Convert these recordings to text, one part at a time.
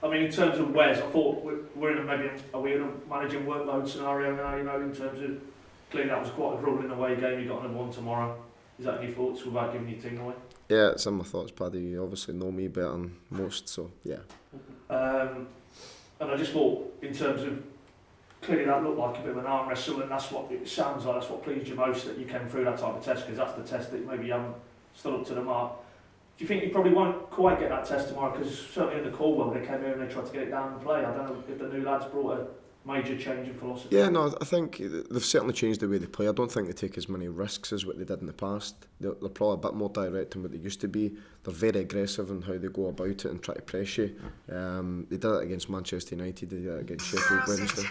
I mean, in terms of Wes, I thought we're in are we in a managing workload scenario now, you know, in terms of, clearly that was quite a grueling away game, you got another one tomorrow. Is that any thoughts without giving your team away? Yeah, it's in my thoughts, Paddy. You obviously know me better than most, so yeah. And I just thought, in terms of, clearly that looked like a bit of an arm wrestle, and that's what it sounds like, that's what pleased you most, that you came through that type of test, because that's the test that maybe you haven't stood up to the mark. Do you think you probably won't quite get that test tomorrow? Because certainly in the Caldwell, they came here and they tried to get it down and play. I don't know if the new lads brought a major change in philosophy. Yeah, no, I think they've certainly changed the way they play. I don't think they take as many risks as what they did in the past. They're probably a bit more direct than what they used to be. They're very aggressive in how they go about it and try to press you. They did it against Manchester United, they did it against Sheffield Wednesday.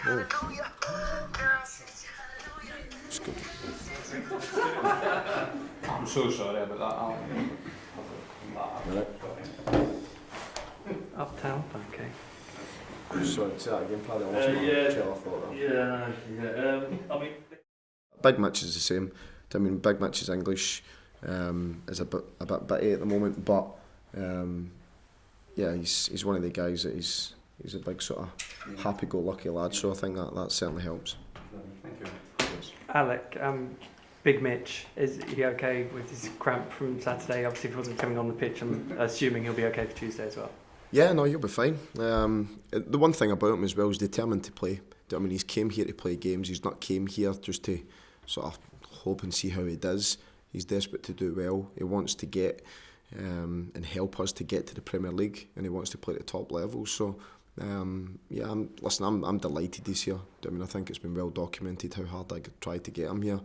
It's good. I'm so sorry about that, Alan. Uptown, okay. Sorry, say that again, Paddy. I lost my trail of thought there. Yeah. I mean, Big Mitch is the same. I mean, Big Mitch is English, is a bit bitty at the moment, but yeah, he's one of the guys that he's a big sort of happy-go-lucky lad. So I think that certainly helps. Thank you. Yes. Alec, Big Mitch, is he okay with his cramp from Saturday? Obviously, if he wasn't coming on the pitch, I'm assuming he'll be okay for Tuesday as well. Yeah, no, he'll be fine. The one thing about him as well is determined to play. I mean, he's came here to play games. He's not came here just to sort of hope and see how he does. He's desperate to do well. He wants to get and help us to get to the Premier League, and he wants to play at the top level. So, yeah, I'm delighted he's here. I mean, I think it's been well documented how hard I tried to get him here,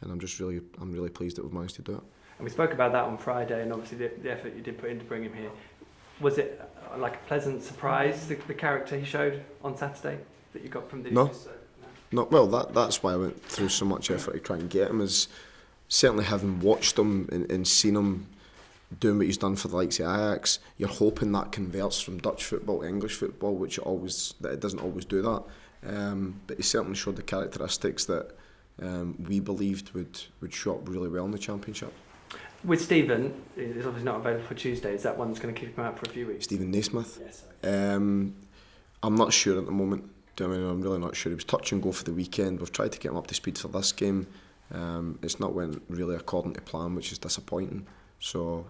and I'm really pleased that we've managed to do it. And we spoke about that on Friday, and obviously the effort you did put in to bring him here. Was it like a pleasant surprise, the character he showed on Saturday that you got from the... No, well, that's why I went through so much effort to try and get him, is certainly having watched him and seen him doing what he's done for the likes of Ajax. You're hoping that converts from Dutch football to English football, which it doesn't always do that. But he certainly showed the characteristics that we believed would show up really well in the Championship. With Stephen, he's obviously not available for Tuesday. Is that one that's going to keep him out for a few weeks? Stephen Naismith? Yes. I'm not sure at the moment. I mean, I'm really not sure. He was touch and go for the weekend. We've tried to get him up to speed for this game. It's not went really according to plan, which is disappointing. So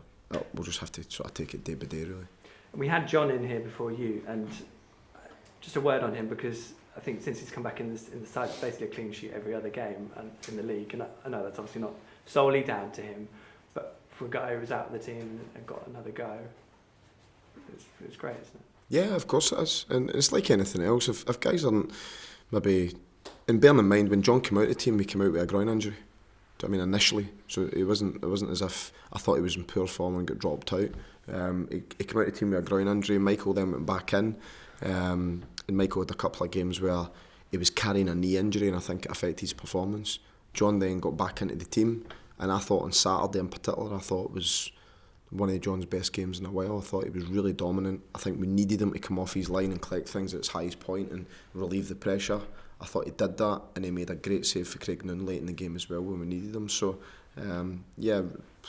we'll just have to sort of take it day by day, really. We had John in here before you, and just a word on him, because I think since he's come back in the side, it's basically a clean sheet every other game and in the league. And I know that's obviously not solely down to him, but for a guy who was out of the team and got another go, it's great, isn't it? Yeah, of course it is. And it's like anything else. If guys aren't maybe... And bearing in mind, when John came out of the team, he came out with a groin injury. I mean, initially. So it wasn't as if I thought he was in poor form and got dropped out. He came out of the team with a groin injury. Michael then went back in. And Michael had a couple of games where he was carrying a knee injury, and I think it affected his performance. John then got back into the team, and I thought on Saturday in particular, I thought it was one of John's best games in a while. I thought he was really dominant. I think we needed him to come off his line and collect things at its highest point and relieve the pressure. I thought he did that, and he made a great save for Craig Noon late in the game as well when we needed him. So, yeah,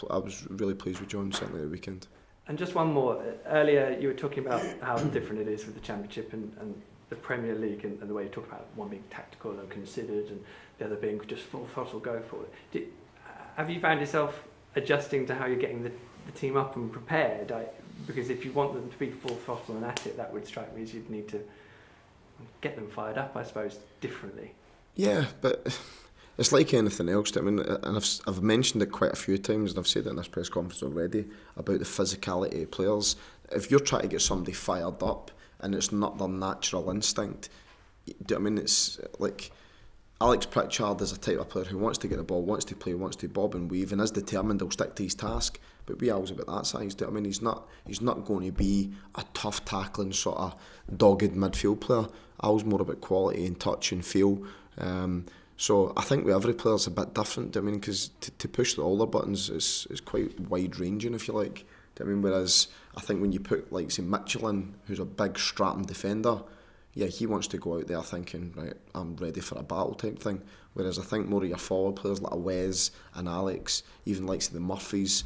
I was really pleased with John, certainly at the weekend. And just one more. Earlier you were talking about how different it is with the Championship and the Premier League, and the way you talk about one being tactical and considered and the other being just full throttle go for it. Have you found yourself adjusting to how you're getting the team up and prepared? Because if you want them to be full throttle and at it, that would strike me as you'd need to get them fired up, I suppose, differently. Yeah, but it's like anything else. I mean, and I've mentioned it quite a few times, and I've said it in this press conference already, about the physicality of players. If you're trying to get somebody fired up and it's not their natural instinct, I mean, it's like Alex Pritchard is a type of player who wants to get the ball, wants to play, wants to bob and weave, and is determined he'll stick to his task. But we always about that size. I mean, he's not going to be a tough tackling sort of dogged midfield player. I was more about quality and touch and feel. So I think with every player it's a bit different. I mean, because to push all their buttons is quite wide ranging, if you like. I mean, whereas I think when you put like say Michelin, who's a big strapping defender, yeah, he wants to go out there thinking, right, I'm ready for a battle type thing. Whereas I think more of your forward players like Wes and Alex, even like the Murphys,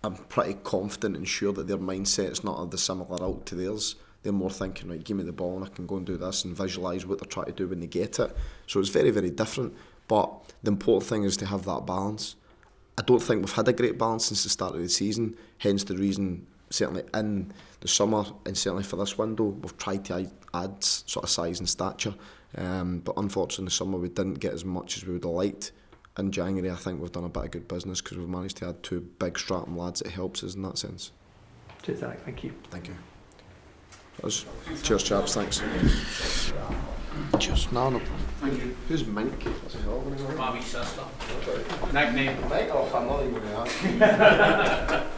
I'm pretty confident and sure that their mindset's not of the similar ilk to theirs. they're more thinking, right, give me the ball and I can go and do this and visualise what they're trying to do when they get it. So it's very, very different. But the important thing is to have that balance. I don't think we've had a great balance since the start of the season, hence the reason, certainly in the summer and certainly for this window, we've tried to add sort of size and stature. But unfortunately in the summer we didn't get as much as we would have liked. In January I think we've done a bit of good business because we've managed to add 2 big Stratham lads that helps us in that sense. Cheers, Alec. Thank you. Thank you. Cheers, chaps. Thanks. Cheers. No. Thank you. Who's Mink? My wee sister. Nickname. Mike? Oh, I'm not even going to ask.